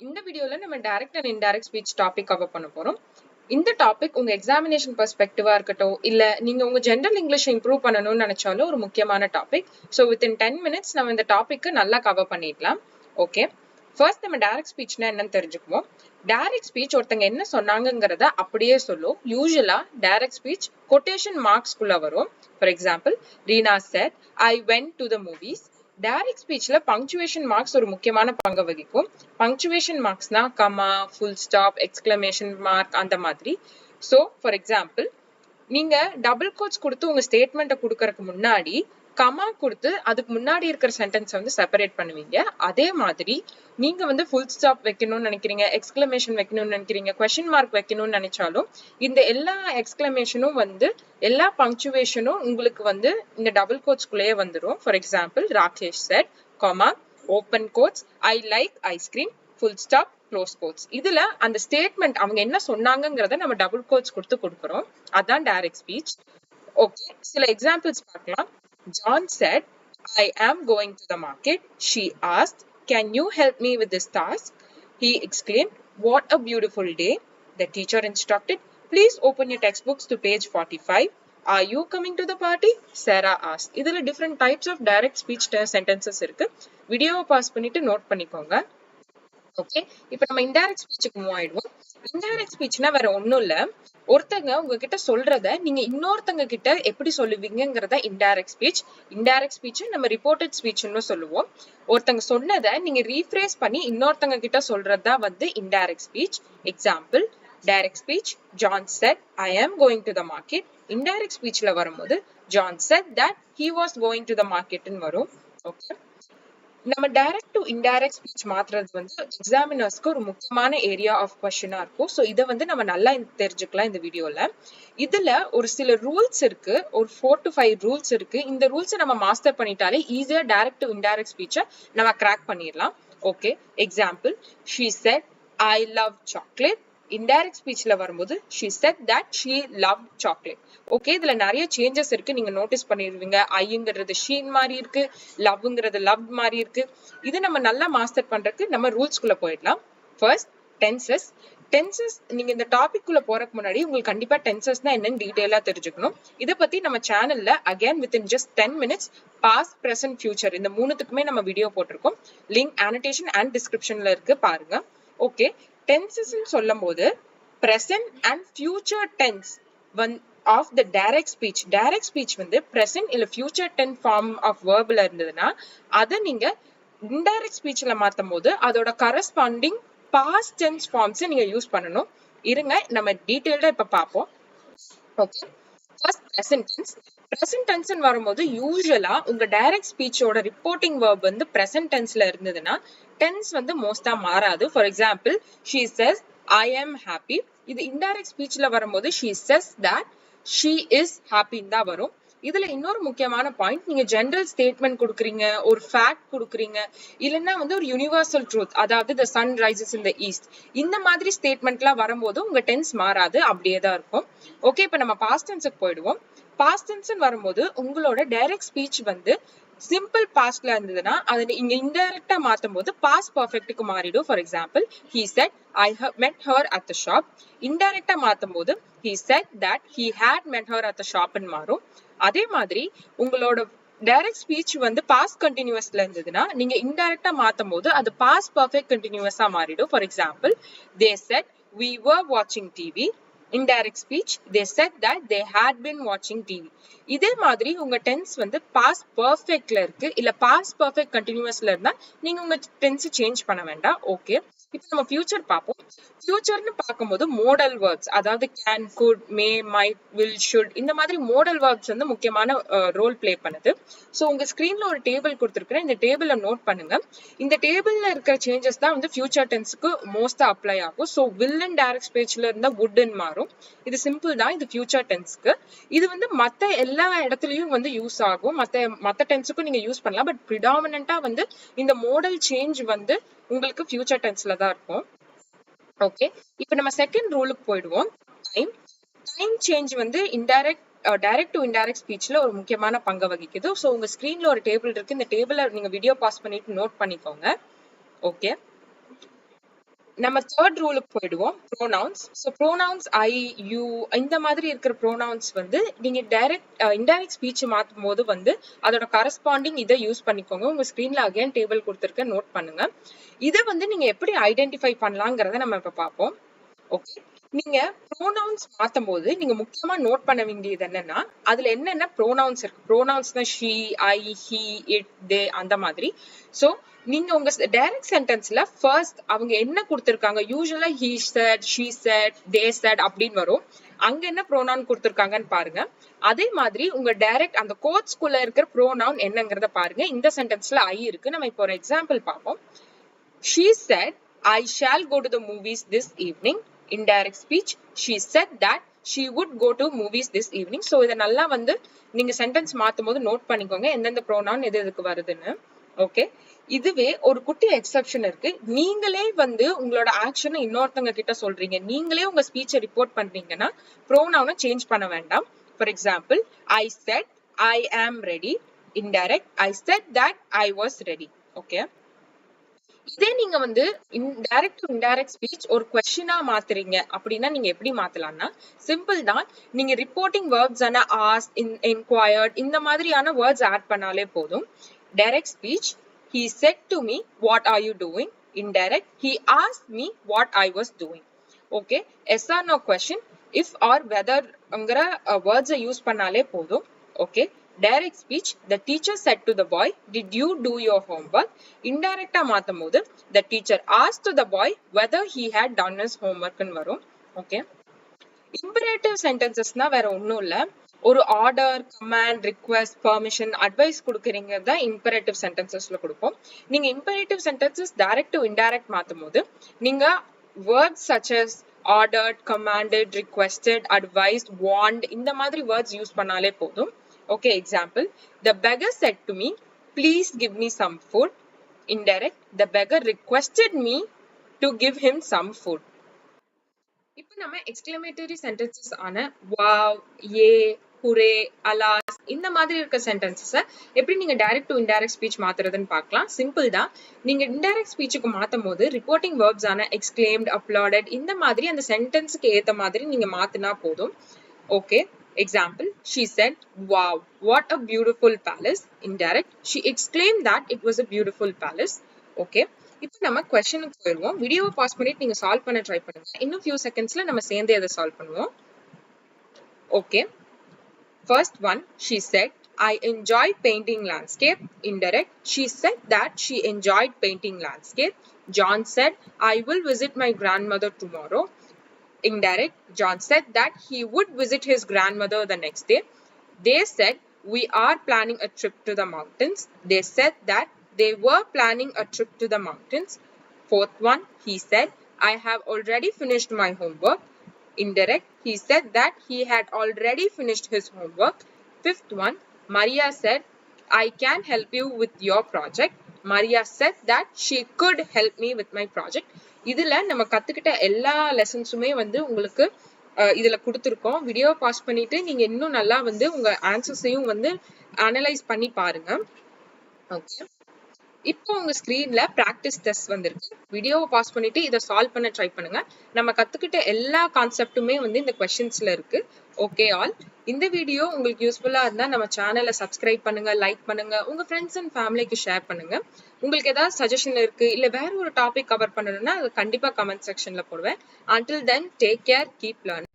இந்த வீடியோல நம்ம direct and indirect speech topic cover பண்ண போறோம். இந்த டாபிக் உங்க எக்ஸாமினேஷன் பெர்ஸ்பெக்டிவா இருக்கட்டும், இல்ல நீங்க உங்க ஜெனரல் இங்கிலீஷ் இம்ப்ரூவ் பண்ணணும்னு நினைச்சாலும் ஒரு முக்கியமான டாபிக். ஸோ வித்தின் 10 minutes நம்ம இந்த டாபிக் நல்லா கவர் பண்ணிடலாம். ஓகே, ஃபர்ஸ்ட் நம்ம டைரக்ட் ஸ்பீச்னா என்னன்னு தெரிஞ்சுக்குவோம். டைரக்ட் ஸ்பீச் ஒருத்தங்க என்ன சொன்னாங்கிறத அப்படியே சொல்லும். யூஸ்வலா டைரக்ட் ஸ்பீச் கொட்டேஷன் மார்க்ஸ்குள்ள வரும். For example, Reena said I went to the movies. Direct ஸ்பீச்ல பங்க்சுவேஷன் மார்க்ஸ் ஒரு முக்கியமான பங்கு வகிக்கும். பங்க்சுவேஷன் மார்க்ஸ்னா comma, full stop, exclamation mark அந்த மாதிரி. ஸோ ஃபார் எக்ஸாம்பிள், நீங்க டபுள் கோட்ஸ் கொடுத்து உங்க ஸ்டேட்மெண்ட்டை கொடுக்கறதுக்கு முன்னாடி கமா கொடுத்து அதுக்கு முன்னாடி இருக்கிற சென்டென்ஸ் வந்து செப்பரேட் பண்ணுவீங்க. அதே மாதிரி நீங்க வந்து ஃபுல் ஸ்டாப் வைக்கணும்னு நினைக்கிறீங்க, எக்ஸ்கிளமேஷன் வைக்கணும்னு நினைக்கிறீங்க, கொஸ்டின் மார்க் வைக்கணும்னு நினைச்சாலும் இந்த எல்லா எக்ஸ்கிளமேஷனும் வந்து எல்லா பங்க்சுவேஷனும் உங்களுக்கு வந்து இந்த டபுள் கோட்ஸ்குள்ளேயே வந்துடும். For example, Rakesh said comma open quotes I like ice cream full stop close quotes. இதுல அந்த ஸ்டேட்மெண்ட் அவங்க என்ன சொன்னாங்கிறத நம்ம டபுள் கோட்ஸ் கொடுத்து கொடுக்குறோம். அதான் டைரக்ட் ஸ்பீச். ஓகே, சில எக்ஸாம்பிள்ஸ் பார்க்கலாம். John said, I am going to the market. She asked, can you help me with this task? He exclaimed, what a beautiful day. The teacher instructed, please open your textbooks to page 45. Are you coming to the party? Sarah asked. இதுல different types of direct speech sentences இருக்கு. வீடியோவை pass பண்ணிட்டு note பண்ணிக்கோங்க. Okay, இப்ப நம்ம indirect ஸ்பீச்சுக்கு move ஆயிடுவோம். Indirect ஸ்பீச்னா வேற ஒண்ணும் இல்ல, ஒருத்தங்க உங்ககிட்ட சொல்றத நீங்க இன்னொருத்தங்க கிட்ட எப்படி சொல்லுவீங்கிறத இன்டைரக்ட் ஸ்பீச். இன்டைரக்ட் ஸ்பீச் நம்ம ரிப்போர்ட்டட் ஸ்பீச்னு சொல்லுவோம். ஒருத்தங்க சொன்னதை நீங்க ரீஃப்ரேஸ் பண்ணி இன்னொருத்தங்க கிட்ட சொல்றதுதான் வந்து indirect speech. Example, direct speech, John said I am going to the market. Indirect ஸ்பீச்ல வரும்போது John said that he was going to the மார்க்கெட்னு வரும். ஓகே, நம்ம டைரக்ட் டு இன்டைரக்ட் ஸ்பீச் மாத்துறது வந்து எக்ஸாமினர்ஸ்க்கு ஒரு முக்கியமான ஏரியா ஆஃப் கொஸ்டினா இருக்கும். ஸோ இதை வந்து நம்ம நல்லா தெரிஞ்சுக்கலாம் இந்த வீடியோல. இதுல ஒரு சில ரூல்ஸ் இருக்கு, ஒரு 4 to 5 ரூல்ஸ் இருக்கு. இந்த ரூல்ஸை நம்ம மாஸ்டர் பண்ணிட்டாலே ஈஸியா டைரக்ட் டு இன்டைரக்ட் ஸ்பீச்சை நம்ம கிராக் பண்ணிடலாம். Okay, example, she said I love chocolate. Indirect ஸ்பீச்ல வரும்போது she said that she loved chocolate. Okay, இதுல நிறைய சேஞ்சஸ் இருக்கு, நீங்க நோட்டீஸ் பண்ணிடுவீங்க. ஐங்கிறது ஷீன் மாதிரி இருக்கு, லவ்ங்கிறது லவ் மாதிரி இருக்கு. இது நம்ம நல்லா மாஸ்டர் பண்றதுக்கு நம்ம ரூல்ஸ்குள்ள போயிடலாம். First, tenses. டென்சஸ் நீங்க இந்த டாபிக் குள்ள போறதுக்கு முன்னாடி உங்களுக்கு கண்டிப்பா டென்சஸ்னா என்னன்னு டீடைலா தெரிஞ்சுக்கணும். இதை பத்தி நம்ம சேனல்ல again within just 10 minutes past, present, future இந்த மூணுத்துக்குமே நம்ம வீடியோ போட்டிருக்கோம். லிங்க் annotation and descriptionல இருக்கு, பாருங்க. ஓகே, டென்சஸ் சொல்லும் போது present and future tense of the direct speech. direct speech வந்து present இல்ல future tense form of verbல இருந்ததுன்னா அதை நீங்க indirect speechல மாத்தும் போது அதோட corresponding past tense forms நீங்க யூஸ் பண்ணணும். இருங்க, நம்ம டீடைல்டா இப்ப பார்ப்போம். Okay, first present tense. present tense வரும்போது யூசுவலா உங்க டைரக்ட் ஸ்பீச்சோட ரிப்போர்ட்டிங் verb வந்து present tenseல இருந்ததுன்னா tense வந்து மோஸ்டா மாறாது. For example, she says I am happy. இது இன்டைரக்ட் ஸ்பீச்ல வரும்போது she says that she is happy தான் வரும். இதுல இன்னொரு முக்கியமான பாயிண்ட், நீங்க ஜெனரல் ஸ்டேட்மெண்ட் கொடுக்குறீங்க, ஒரு ஃபேக்ட் கொடுக்குறீங்க, இல்லைன்னா வந்து ஒரு யூனிவர்சல் ட்ரூத், அதாவது the sun rises in the east, இந்த மாதிரி ஸ்டேட்மெண்ட்லாம் வரும்போது உங்க டென்ஸ் மாறாது, அப்படியே தான் இருக்கும். ஓகே, இப்ப நம்ம பாஸ்ட் டென்ஸுக்கு போயிடுவோம். பாஸ்ட் டென்ஸ் வரும்போது உங்களோட டைரக்ட் ஸ்பீச் வந்து சிம்பிள் பாஸ்ட்ல இருந்ததுன்னா அதை இங்க இன்டைரக்டா மாத்தும் போது பாஸ்ட் பர்ஃபெக்ட்டுக்கு மாறிடும். For example, he said I have met her at the shop. இன்டைரக்டா மாத்தும் போது he said that he had met her at the shop ன்னு மாறும். அதே மாதிரி உங்களோட டைரக்ட் ஸ்பீச் வந்து பாஸ்ட் கண்டினியூஸ்ல இருந்ததுன்னா நீங்க இன்டைரக்டா மாத்தும் போது அது பாஸ்ட் பர்ஃபெக்ட் கண்டினியூஸா மாறிடும். For example, they said we were watching TV. indirect speech, they said that they had been watching TV. இதே மாதிரி உங்க டென்ஸ் வந்து பாஸ்ட் பர்ஃபெக்ட்ல இருக்கு இல்ல பாஸ்ட் பர்ஃபெக்ட் கண்டினியூஸ்ல இருந்தா நீங்க உங்க டென்ஸ் சேஞ்ச் பண்ண வேண்டாம். ஓகே, இப்போ நம்ம ஃபியூச்சர் பார்ப்போம். ஃபியூச்சர்னு பார்க்கும்போது மோடல் வேர்ப்ஸ், அதாவது can, good, May, might, will, should, இந்த மாதிரி மோடல் வேர்ப்ஸ் வந்து முக்கியமான ரோல் பிளே பண்ணுது. ஸோ உங்க ஸ்கிரீன்ல ஒரு டேபிள் கொடுத்துருக்கேன், இந்த டேபிளை நோட் பண்ணுங்க. இந்த டேபிள்ல இருக்கிற சேஞ்சஸ் தான் வந்து ஃபியூச்சர் டென்ஸ்க்கு மோஸ்டா அப்ளை ஆகும். ஸோ வில் அண்ட் டைரக்ட் ஸ்பீச்ல இருந்தா வுட்ன்னு மாறும். இது சிம்பிள் தான், இது ஃபியூச்சர் டென்ஸ்க்கு. இது வந்து மத்த எல்லா இடத்துலயும் வந்து யூஸ் ஆகும், மத்த டென்ஸுக்கும் நீங்க யூஸ் பண்ணலாம். பட் ப்ரிடாமினன்ட்டா வந்து இந்த மோடல் சேஞ்ச் வந்து உங்களுக்கு ஃபியூச்சர் டென்ஸ்ல தான் இருக்கும். ஓகே, இப்போ நம்ம செகண்ட் ரூலுக்கு போயிடுவோம். டைம். டைம் சேஞ்ச் வந்து டைரக்ட் டு இன்டைரக்ட் ஸ்பீச்ல ஒரு முக்கியமான பங்கு வகிக்குது. ஸோ உங்க ஸ்கிரீன்ல ஒரு டேபிள் இருக்கு, இந்த டேபிளை நீங்க வீடியோ பாஸ் பண்ணிட்டு நோட் பண்ணிக்கோங்க. ஓகே, நம்ம தேர்ட் ரூலுக்கு போயிடுவோம், pronouns. So pronouns I, you இந்த மாதிரி இருக்கிற ப்ரோனவுன்ஸ் வந்து நீங்க இன்டைரக்ட் ஸ்பீச் மாற்றும் போது வந்து அதோட கரஸ்பாண்டிங் இதை யூஸ் பண்ணிக்கோங்க. உங்க ஸ்கிரீன்ல அகைன் டேபிள் கொடுத்துருக்க, நோட் பண்ணுங்க. இதை வந்து நீங்க எப்படி ஐடென்டிஃபை பண்ணலாங்கிறத நம்ம இப்ப பார்ப்போம். ஓகே, நீங்க ப்ரோனவுன்ஸ் மாத்தும் போது நீங்க முக்கியமா நோட் பண்ண வேண்டியது என்னன்னா, அதுல என்னென்ன ப்ரோனவுன்ஸ் இருக்கு. ப்ரோனவுன்ஸ்னா ஷீ, ஐ, ஹி, இட், தே அந்த மாதிரி. சோ நீங்க உங்க டைரக்ட் சென்டென்ஸ்ல ஃபர்ஸ்ட் அவங்க என்ன கொடுத்திருக்காங்க, யூசுவலா he said, she said, they said அப்படின்னு வரும். அங்க என்ன ப்ரோனவுன் கொடுத்திருக்காங்கன்னு பாருங்க. அதே மாதிரி உங்க டைரக்ட் அந்த கோட்ஸ்குள்ள இருக்கிற ப்ரோனவுன் என்னங்கறத பாருங்க. இந்த சென்டென்ஸ்ல ஐ இருக்கு. நம்ம இப்போ ஒரு எக்ஸாம்பிள் பார்ப்போம். She said, I shall go to the movies this evening. Indirect speech. She said that she would go to movies this evening. So இத நல்லா வந்து நீங்க சென்டென்ஸ் மாத்தும் போது நோட் பண்ணிக்கோங்க எந்தெந்த ப்ரோனவுன் எதுக்கு வருதுன்னு. ஓகே, இதுவே ஒரு குட்டி எக்ஸெப்ஷன் இருக்கு. நீங்களே வந்து உங்களோட ஆக்ஷனை இன்னொருத்தவங்க கிட்ட சொல்றீங்க, நீங்களே உங்க ஸ்பீச்சை ரிப்போர்ட் பண்றீங்கன்னா ப்ரோனவுனை சேஞ்ச் பண்ண வேண்டாம். For example, I said I am ready. Indirect, I said that I was ready. Okay, இதே நீங்க வந்து டைரக்ட் டு இன்டைரக்ட் ஸ்பீச் ஒரு கொஸ்டினா மாத்துறீங்க அப்படின்னா நீங்க எப்படி மாத்தலாம்னா, சிம்பிள் தான். நீங்க ரிப்போர்ட்டிங் வேர்ப்ஸ் ஆன ஆஸ்க், என்கொயர்ட் இந்த மாதிரியான வேர்ட்ஸ் ஆட் பண்ணாலே போதும். Direct speech, he said to me what are you doing. Indirect, he asked me what I was doing. Okay, yes or no question, if or வெதர்ங்கிற வேர்ட்ஸை use பண்ணாலே போதும். Okay, direct speech, the teacher said to the boy, did you do your homework. Indirect மாத்தும் போது the teacher asked to the boy whether he had done his homework ன்னு வரும். Okay, imperative sentencesனா வேற ஒண்ணும் இல்ல, ஒரு order, command, request, permission, advice கொடுக்குறீங்க தான் இம்பரேட்டிவ் சென்டென்சஸ்ல கொடுப்போம். நீங்க imperative sentences direct to indirect மாத்தும் போது நீங்க words such as ordered, commanded, requested, advised, warned இந்த மாதிரி வேர்ட்ஸ் யூஸ் பண்ணாலே போதும். Okay, example, the beggar said to me, please give me some food. Indirect, the beggar requested me to give him some food. இப்போ நம்ம exclamatory sentences ஆன wow, ஏ, ஹுரே, alas இந்த மாதிரி இருக்க சென்டென்சஸை எப்படி நீங்க டைரக்ட் டு இன்டைரக்ட் ஸ்பீச் மாத்துறதுன்னு பார்க்கலாம். சிம்பிள் தான். நீங்க இன்டைரக்ட் ஸ்பீச்சுக்கு மாத்தும் போது ரிப்போர்ட்டிங் வேர்ப்ஸ் ஆன எக்ஸ்க்ளைம்ட், அப்ளாடட் இந்த மாதிரி அந்த சென்டென்ஸுக்கு ஏத்த மாதிரி நீங்க மாத்தினா போதும். Okay, example, she said, wow, what a beautiful palace. Indirect, she exclaimed that it was a beautiful palace. Okay, இப்போ நம்ம क्वेश्चனுக்கு போயிடுவோம். வீடியோவை பாஸ் பண்ணிட்டு நீங்க சால்வ் பண்ண ட்ரை பண்ணுங்க. இன்னும் few secondsல நம்ம சேர்ந்து அதை சால்வ் பண்ணுவோம். Okay, first one, she said, I enjoy painting landscape. Indirect, she said that she enjoyed painting landscape. John said, I will visit my grandmother tomorrow. Indirect, John said that he would visit his grandmother the next day. They said, we are planning a trip to the mountains. They said that they were planning a trip to the mountains. Fourth one, he said, I have already finished my homework. Indirect, he said that he had already finished his homework. Fifth one, Maria said, I can help you with your project. Maria said that she could help me with my project. இதுல நம்ம கத்துக்கிட்ட எல்லா லெசன்ஸுமே வந்து உங்களுக்கு இதுல கொடுத்துருக்கோம். Video pass பண்ணிட்டு நீங்க இன்னும் நல்லா வந்து உங்க ஆன்சர்ஸையும் வந்து அனலைஸ் பண்ணி பாருங்க. ஓகே, இப்போ உங்க ஸ்கிரீன்ல பிராக்டிஸ் டெஸ்ட் வந்திருக்கு. வீடியோவை பாஸ் பண்ணிட்டு இதை சால்வ் பண்ண ட்ரை பண்ணுங்க. நம்ம கத்துக்கிட்ட எல்லா கான்செப்டுமே வந்து இந்த கொஸ்டின்ஸ்ல இருக்கு. ஓகே ஆல், இந்த வீடியோ உங்களுக்கு யூஸ்ஃபுல்லா இருந்தா நம்ம சேனலை சப்ஸ்கிரைப் பண்ணுங்க, லைக் பண்ணுங்க, உங்க ஃப்ரெண்ட்ஸ் அண்ட் ஃபேமிலிக்கு ஷேர் பண்ணுங்க. உங்களுக்கு ஏதாவது சஜஷன் இருக்கு இல்ல வேற ஒரு டாபிக் கவர் பண்ணணும்னா அது கண்டிப்பா கமெண்ட் செக்ஷன்ல போடுவேன். Until then, take care, keep learning.